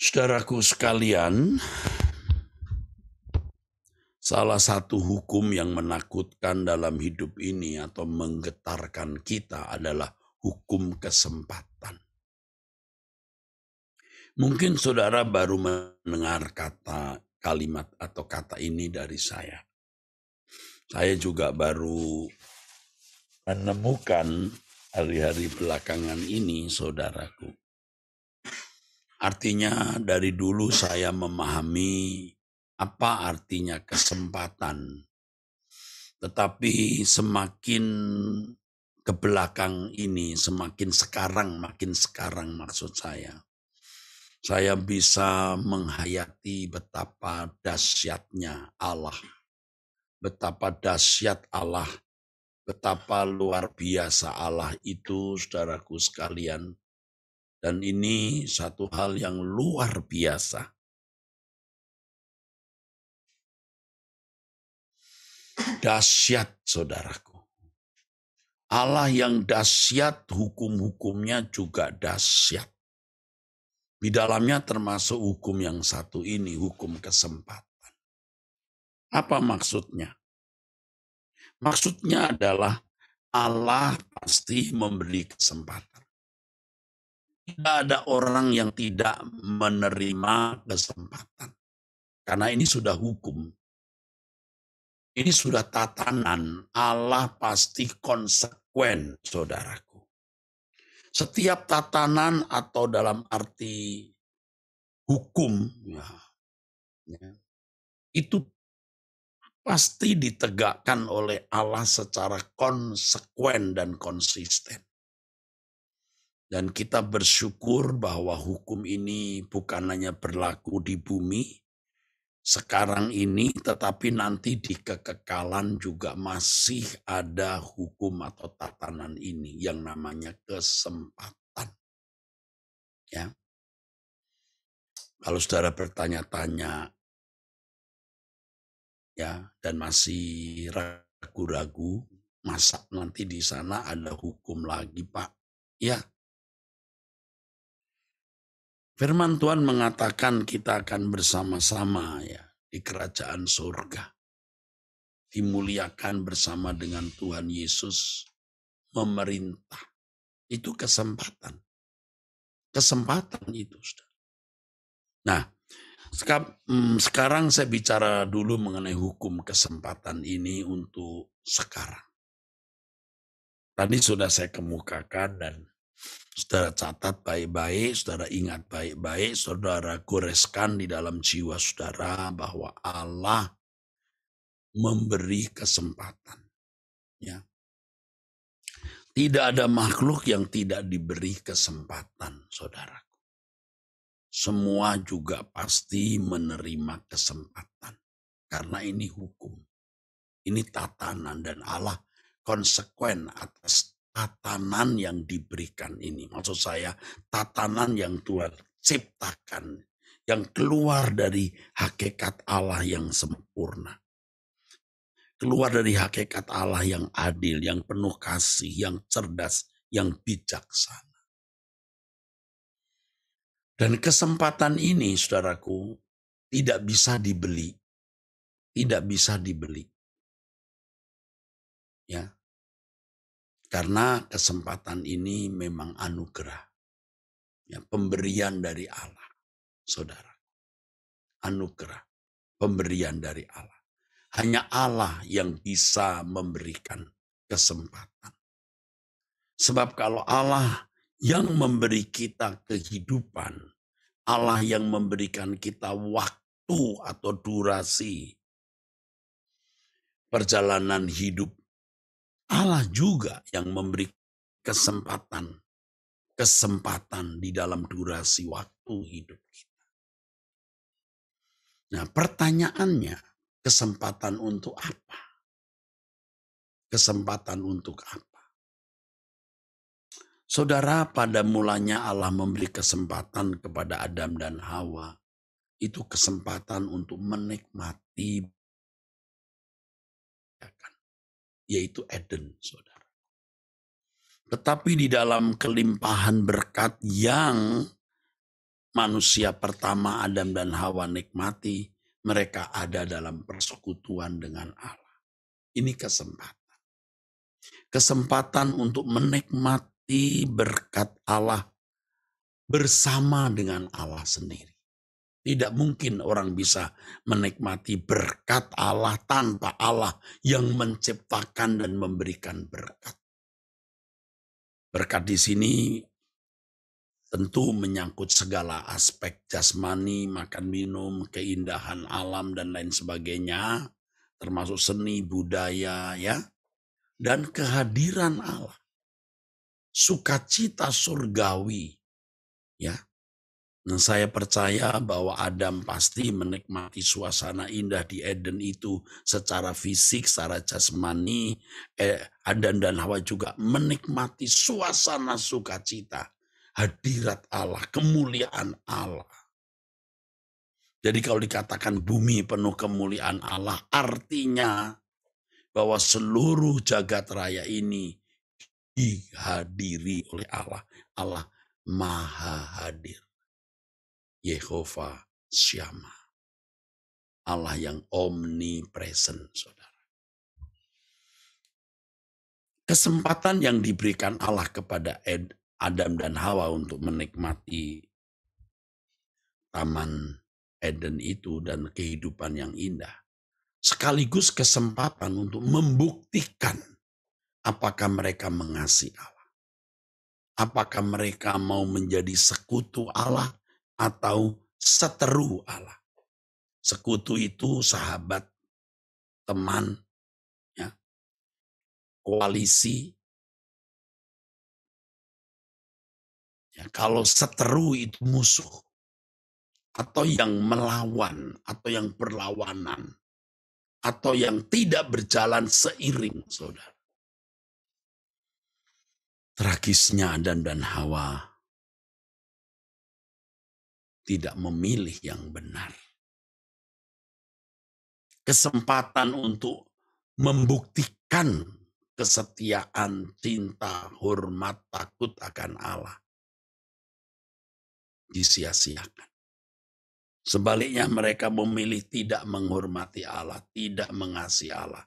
Saudaraku sekalian, salah satu hukum yang menakutkan dalam hidup ini atau menggetarkan kita adalah hukum kesempatan. Mungkin saudara baru mendengar kalimat atau kata ini dari saya. Saya juga baru menemukan hari-hari belakangan ini, saudaraku. Artinya dari dulu saya memahami apa artinya kesempatan. Tetapi semakin ke belakang ini, makin sekarang maksud saya bisa menghayati betapa dahsyatnya Allah, betapa dahsyat Allah, betapa luar biasa Allah itu, saudaraku sekalian. Dan ini satu hal yang luar biasa. Dahsyat, saudaraku. Allah yang dahsyat, hukum-hukumnya juga dahsyat. Di dalamnya termasuk hukum yang satu ini, hukum kesempatan. Apa maksudnya? Maksudnya adalah Allah pasti memberi kesempatan. Tidak ada orang yang tidak menerima kesempatan. Karena ini sudah hukum. Ini sudah tatanan. Allah pasti konsekuen, saudaraku. Setiap tatanan atau dalam arti hukum, itu pasti ditegakkan oleh Allah secara konsekuen dan konsisten. Dan kita bersyukur bahwa hukum ini bukan hanya berlaku di bumi sekarang ini, tetapi nanti di kekekalan juga masih ada hukum atau tatanan ini yang namanya kesempatan. Ya. Kalau saudara bertanya-tanya, ya, dan masih ragu-ragu, masa nanti di sana ada hukum lagi, Pak? Ya. Firman Tuhan mengatakan kita akan bersama-sama ya di kerajaan surga. Dimuliakan bersama dengan Tuhan Yesus memerintah. Itu kesempatan. Kesempatan itu, saudara. Nah, sekarang saya bicara dulu mengenai hukum kesempatan ini untuk sekarang. Tadi sudah saya kemukakan dan saudara catat baik-baik, saudara ingat baik-baik, saudara goreskan di dalam jiwa saudara bahwa Allah memberi kesempatan. Ya. Tidak ada makhluk yang tidak diberi kesempatan, saudaraku. Semua juga pasti menerima kesempatan. Karena ini hukum. Ini tatanan dan Allah konsekuen atas tatanan yang diberikan ini. Maksud saya tatanan yang Tuhan ciptakan. Yang keluar dari hakikat Allah yang sempurna. Keluar dari hakikat Allah yang adil, yang penuh kasih, yang cerdas, yang bijaksana. Dan kesempatan ini, saudaraku, tidak bisa dibeli. Tidak bisa dibeli. Ya. Karena kesempatan ini memang anugerah. Ya, pemberian dari Allah, saudara. Anugerah, pemberian dari Allah. Hanya Allah yang bisa memberikan kesempatan. Sebab kalau Allah yang memberi kita kehidupan, Allah yang memberikan kita waktu atau durasi perjalanan hidup, Allah juga yang memberi kesempatan di dalam durasi waktu hidup kita. Nah, pertanyaannya, kesempatan untuk apa? Kesempatan untuk apa? Saudara, pada mulanya Allah memberi kesempatan kepada Adam dan Hawa. Itu kesempatan untuk menikmati, yaitu Eden, saudara. Tetapi di dalam kelimpahan berkat yang manusia pertama Adam dan Hawa nikmati, mereka ada dalam persekutuan dengan Allah. Ini kesempatan. Kesempatan untuk menikmati berkat Allah bersama dengan Allah sendiri. Tidak mungkin orang bisa menikmati berkat Allah tanpa Allah yang menciptakan dan memberikan berkat. Berkat di sini tentu menyangkut segala aspek jasmani, makan minum, keindahan alam dan lain sebagainya, termasuk seni, budaya, ya, dan kehadiran Allah. Sukacita surgawi, ya. Dan saya percaya bahwa Adam pasti menikmati suasana indah di Eden itu secara fisik, secara jasmani. Adam dan Hawa juga menikmati suasana sukacita, hadirat Allah, kemuliaan Allah. Jadi kalau dikatakan bumi penuh kemuliaan Allah, artinya bahwa seluruh jagat raya ini dihadiri oleh Allah. Allah Maha Hadir. Yehova Syama. Allah yang omnipresent, saudara. Kesempatan yang diberikan Allah kepada Adam dan Hawa untuk menikmati taman Eden itu dan kehidupan yang indah. Sekaligus kesempatan untuk membuktikan apakah mereka mengasihi Allah. Apakah mereka mau menjadi sekutu Allah atau seteru Allah. Sekutu itu sahabat, teman, ya, koalisi. Ya, kalau seteru itu musuh. Atau yang melawan, atau yang berlawanan. Atau yang tidak berjalan seiring, saudara. Tragisnya Adam dan Hawa tidak memilih yang benar. Kesempatan untuk membuktikan kesetiaan, cinta, hormat, takut akan Allah disia-siakan. Sebaliknya mereka memilih tidak menghormati Allah, tidak mengasihi Allah,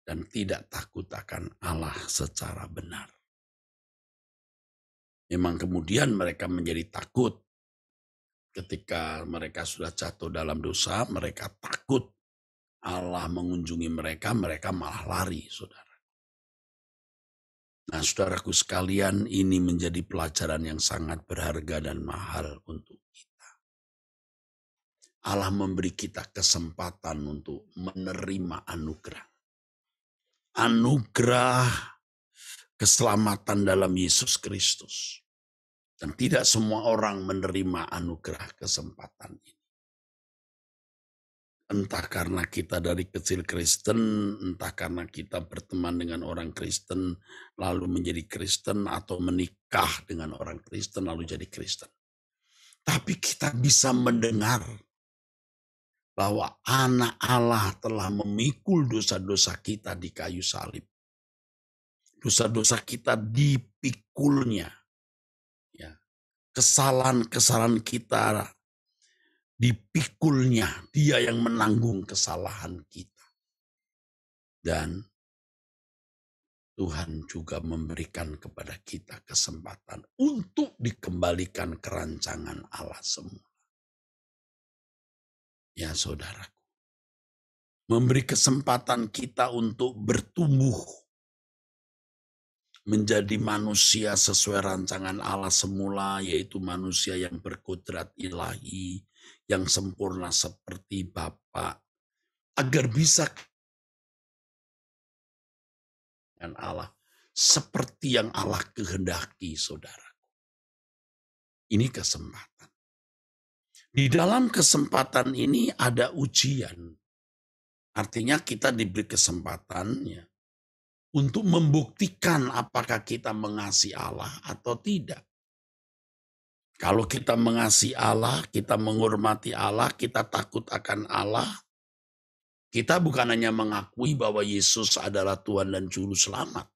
dan tidak takut akan Allah secara benar. Memang kemudian mereka menjadi takut. Ketika mereka sudah jatuh dalam dosa, mereka takut Allah mengunjungi mereka, mereka malah lari, saudara. Nah, saudaraku sekalian, ini menjadi pelajaran yang sangat berharga dan mahal untuk kita. Allah memberi kita kesempatan untuk menerima anugerah. Anugerah keselamatan dalam Yesus Kristus. Dan tidak semua orang menerima anugerah kesempatan ini. Entah karena kita dari kecil Kristen, entah karena kita berteman dengan orang Kristen, lalu menjadi Kristen, atau menikah dengan orang Kristen, lalu jadi Kristen. Tapi kita bisa mendengar bahwa anak Allah telah memikul dosa-dosa kita di kayu salib. Dosa-dosa kita dipikulnya. Ya. Kesalahan-kesalahan kita dipikulnya, dia yang menanggung kesalahan kita. Dan Tuhan juga memberikan kepada kita kesempatan untuk dikembalikan ke rancangan Allah semula. Ya saudaraku, memberi kesempatan kita untuk bertumbuh menjadi manusia sesuai rancangan Allah semula, yaitu manusia yang berkodrat ilahi, yang sempurna seperti Bapa, agar bisa dengan Allah seperti yang Allah kehendaki, saudara. Ini kesempatan. Di dalam kesempatan ini ada ujian. Artinya kita diberi kesempatan ya, untuk membuktikan apakah kita mengasihi Allah atau tidak. Kalau kita mengasihi Allah, kita menghormati Allah, kita takut akan Allah, kita bukan hanya mengakui bahwa Yesus adalah Tuhan dan Juru Selamat,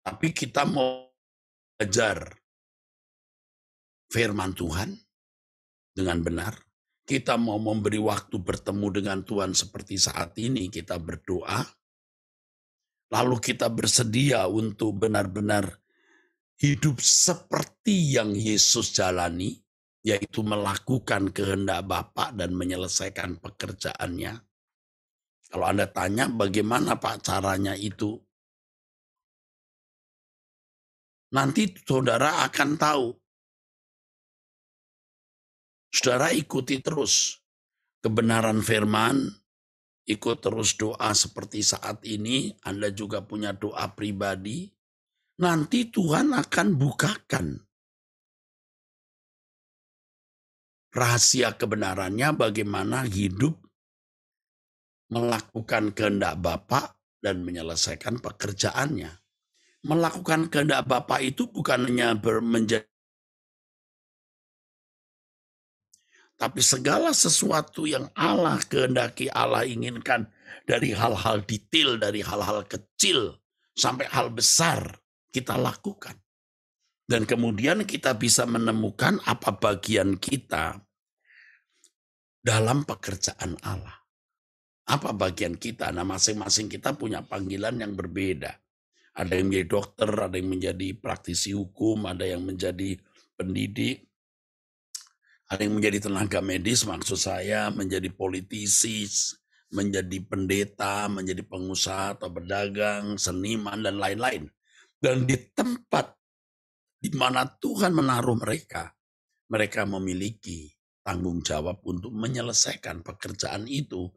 tapi kita mau belajar firman Tuhan, dengan benar. Kita mau memberi waktu bertemu dengan Tuhan seperti saat ini, kita berdoa. Lalu kita bersedia untuk benar-benar hidup seperti yang Yesus jalani, yaitu melakukan kehendak Bapa dan menyelesaikan pekerjaannya. Kalau Anda tanya bagaimana Pak caranya itu, nanti saudara akan tahu. Saudara ikuti terus kebenaran firman, ikut terus doa seperti saat ini. Anda juga punya doa pribadi. Nanti Tuhan akan bukakan rahasia kebenarannya, bagaimana hidup melakukan kehendak Bapa dan menyelesaikan pekerjaannya. Melakukan kehendak Bapa itu bukan hanya menjadi, tapi segala sesuatu yang Allah kehendaki, Allah inginkan, dari hal-hal detail, dari hal-hal kecil sampai hal besar kita lakukan. Dan kemudian kita bisa menemukan apa bagian kita dalam pekerjaan Allah. Apa bagian kita? Nah, masing-masing kita punya panggilan yang berbeda. Ada yang menjadi dokter, ada yang menjadi praktisi hukum, ada yang menjadi pendidik, ada yang menjadi tenaga medis, maksud saya menjadi politisi, menjadi pendeta, menjadi pengusaha atau pedagang, seniman, dan lain-lain. Dan di tempat di mana Tuhan menaruh mereka, mereka memiliki tanggung jawab untuk menyelesaikan pekerjaan itu.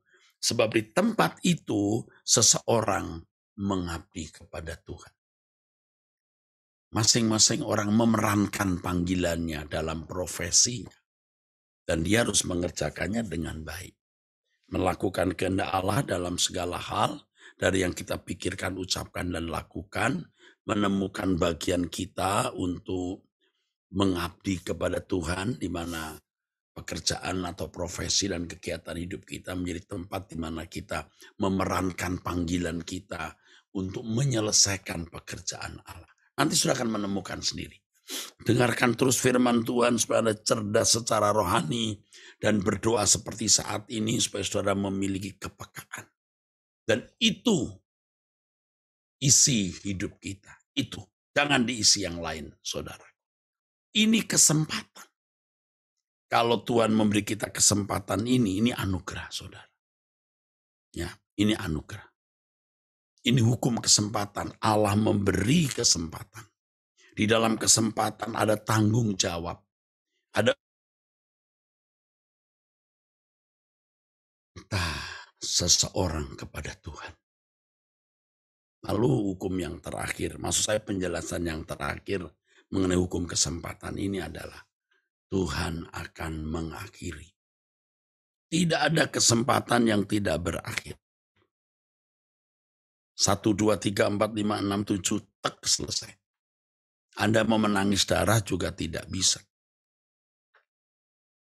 Sebab di tempat itu seseorang mengabdi kepada Tuhan. Masing-masing orang memerankan panggilannya dalam profesinya. Dan dia harus mengerjakannya dengan baik. Melakukan kehendak Allah dalam segala hal, dari yang kita pikirkan, ucapkan, dan lakukan, menemukan bagian kita untuk mengabdi kepada Tuhan, di mana pekerjaan atau profesi dan kegiatan hidup kita menjadi tempat di mana kita memerankan panggilan kita untuk menyelesaikan pekerjaan Allah. Nanti sudah akan menemukan sendiri. Dengarkan terus firman Tuhan supaya Anda cerdas secara rohani dan berdoa seperti saat ini supaya saudara memiliki kepekaan. Dan itu isi hidup kita. Itu. Jangan diisi yang lain, saudara. Ini kesempatan. Kalau Tuhan memberi kita kesempatan ini anugerah, saudara. Ya, ini anugerah. Ini hukum kesempatan. Allah memberi kesempatan. Di dalam kesempatan ada tanggung jawab. Ada seseorang kepada Tuhan. Lalu hukum yang terakhir, maksud saya penjelasan yang terakhir mengenai hukum kesempatan ini adalah Tuhan akan mengakhiri. Tidak ada kesempatan yang tidak berakhir. 1, 2, 3, 4, 5, 6, 7, tek selesai. Anda mau menangis darah juga tidak bisa.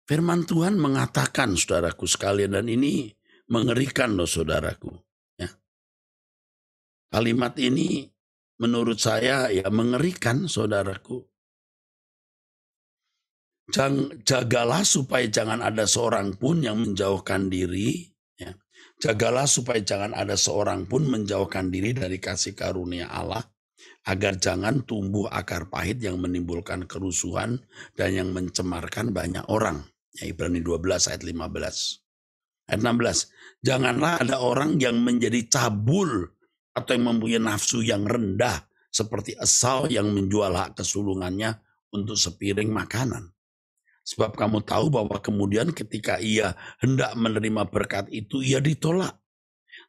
Firman Tuhan mengatakan, saudaraku sekalian, dan ini mengerikan loh saudaraku. Ya. Kalimat ini menurut saya ya mengerikan saudaraku. Jagalah supaya jangan ada seorang pun yang menjauhkan diri. Ya. Jagalah supaya jangan ada seorang pun menjauhkan diri dari kasih karunia Allah. Agar jangan tumbuh akar pahit yang menimbulkan kerusuhan dan yang mencemarkan banyak orang. Ya, Ibrani 12 ayat 15. Ayat 16. Janganlah ada orang yang menjadi cabul atau yang mempunyai nafsu yang rendah. Seperti Esau yang menjual hak kesulungannya untuk sepiring makanan. Sebab kamu tahu bahwa kemudian ketika ia hendak menerima berkat itu, ia ditolak.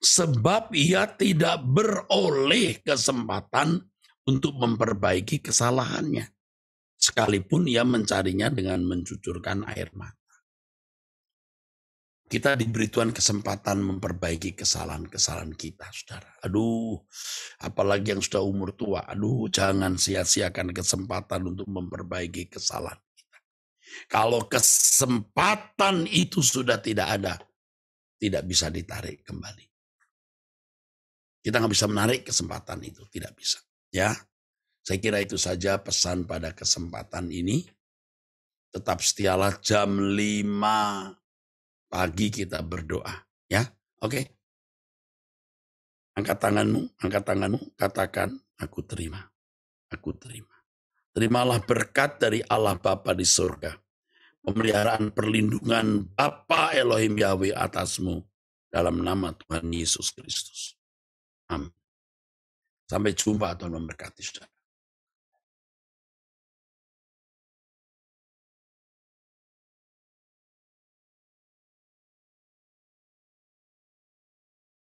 Sebab ia tidak beroleh kesempatan untuk memperbaiki kesalahannya. Sekalipun ia mencarinya dengan mencucurkan air mata. Kita diberi Tuhan kesempatan memperbaiki kesalahan-kesalahan kita, saudara. Aduh, apalagi yang sudah umur tua. Aduh, jangan sia-siakan kesempatan untuk memperbaiki kesalahan. Kalau kesempatan itu sudah tidak ada, tidak bisa ditarik kembali. Kita nggak bisa menarik kesempatan itu, tidak bisa. Ya, saya kira itu saja pesan pada kesempatan ini. Tetap setialah jam 5 pagi kita berdoa. Ya, oke. Angkat tanganmu, katakan, aku terima, aku terima. Terimalah berkat dari Allah Bapa di surga. Pemeliharaan perlindungan Bapa Elohim Yahweh atasmu dalam nama Tuhan Yesus Kristus. Amin. Sampai jumpa, Tuhan memberkati saudara.